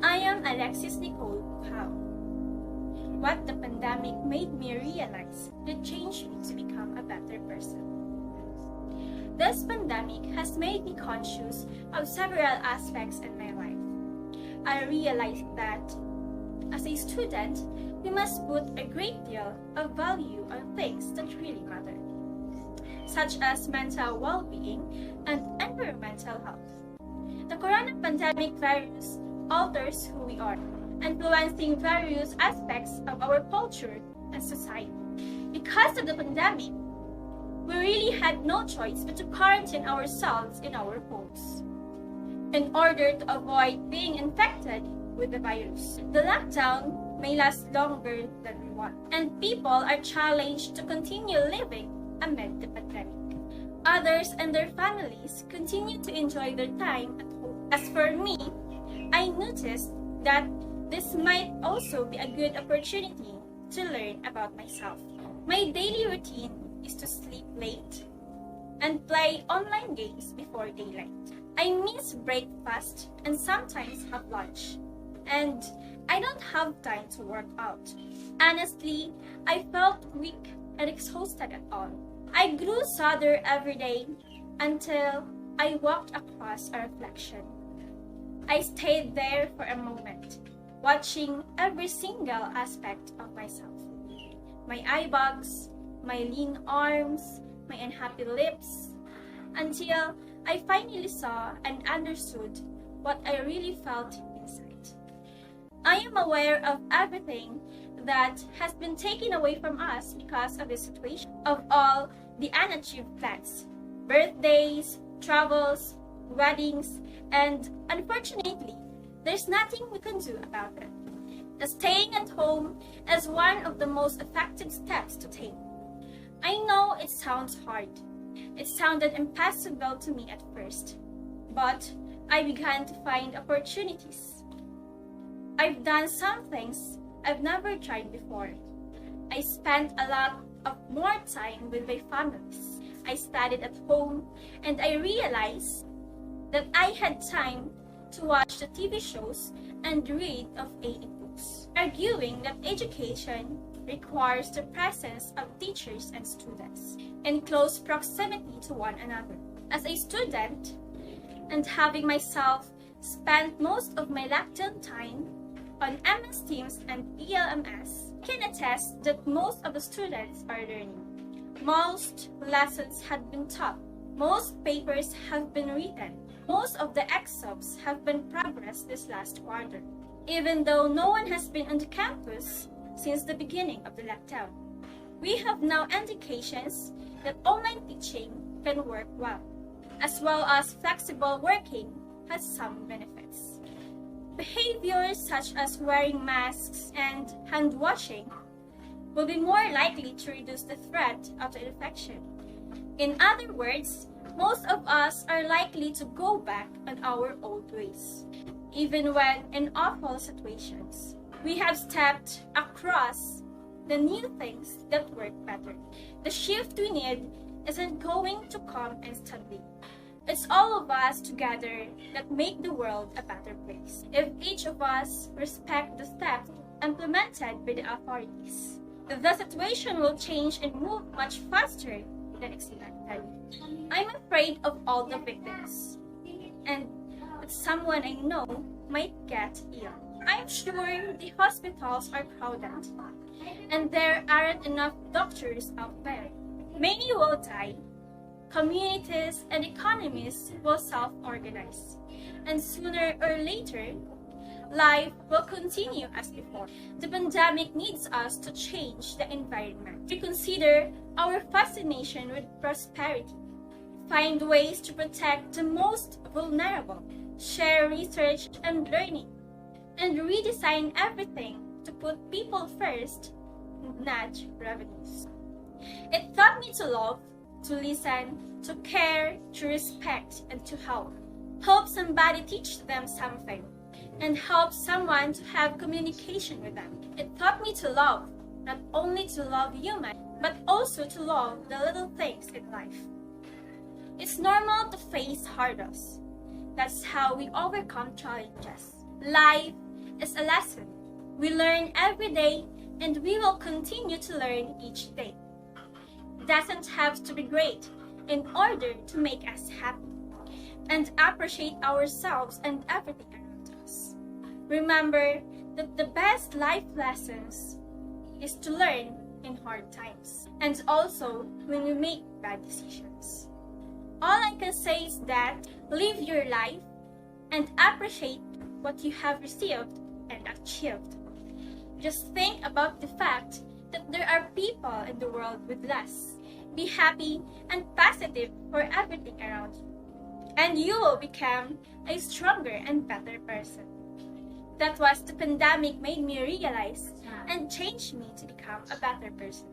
I am Alexis Nicole Pao. What the pandemic made me realize that changed me to become a better person. This pandemic has made me conscious of several aspects in my life. I realized that as a student, we must put a great deal of value on things that really matter, such as mental well-being and environmental health. The corona pandemic virus alters who we are, influencing various aspects of our culture and society. Because of the pandemic, we really had no choice but to quarantine ourselves in our homes in order to avoid being infected with the virus. The lockdown may last longer than we want, and people are challenged to continue living amid the pandemic. Others and their families continue to enjoy their time at home. As for me, I noticed that this might also be a good opportunity to learn about myself. My daily routine is to sleep late and play online games before daylight. I miss breakfast and sometimes have lunch, and I don't have time to work out. Honestly, I felt weak and exhausted at all. I grew sadder every day until I walked across a reflection. I stayed there for a moment, watching every single aspect of myself. My eye bags, my lean arms, my unhappy lips, until I finally saw and understood what I really felt inside. I am aware of everything that has been taken away from us because of this situation, of all the unachieved plans, birthdays, travels, weddings, and unfortunately, there's nothing we can do about it. Staying at home is one of the most effective steps to take. I know it sounds hard. It sounded impossible to me at first, but I began to find opportunities. I've done some things I've never tried before. I spent a lot of more time with my families. I studied at home, and I realized that I had time to watch the TV shows and read of AA books, arguing that education requires the presence of teachers and students in close proximity to one another. As a student, and having myself spent most of my lockdown time on MS Teams and ELMS, I can attest that most of the students are learning. Most lessons had been taught. Most papers have been written. Most of the exams have been progressed this last quarter, even though no one has been on the campus since the beginning of the lockdown. We have now indications that online teaching can work well as flexible working has some benefits. Behaviors such as wearing masks and hand washing will be more likely to reduce the threat of the infection. In other words, most of us are likely to go back on our old ways, even when in awful situations. We have stepped across the new things that work better. The shift we need isn't going to come instantly. It's all of us together that make the world a better place. If each of us respect the steps implemented by the authorities, the situation will change and move much faster than expected. I'm afraid of all the victims, and that someone I know might get ill. I'm sure the hospitals are crowded, and there aren't enough doctors out there. Many will die. Communities and economies will self-organize, and sooner or later, life will continue as before. The pandemic needs us to change the environment, reconsider our fascination with prosperity, find ways to protect the most vulnerable, share research and learning, and redesign everything to put people first, not revenues. It taught me to love, to listen, to care, to respect, and to help. Help somebody teach them something, and help someone to have communication with them. It taught me to love, not only to love humans, but also to love the little things in life. It's normal to face hurdles. That's how we overcome challenges. Life is a lesson. We learn every day and we will continue to learn each day. It doesn't have to be great in order to make us happy and appreciate ourselves and everything around us. Remember that the best life lessons is to learn in hard times and also when we make bad decisions. All I can say is that live your life and appreciate what you have received and achieved. Just think about the fact that there are people in the world with less. Be happy and positive for everything around you, and you will become a stronger and better person. That was the pandemic made me realize and changed me to become a better person.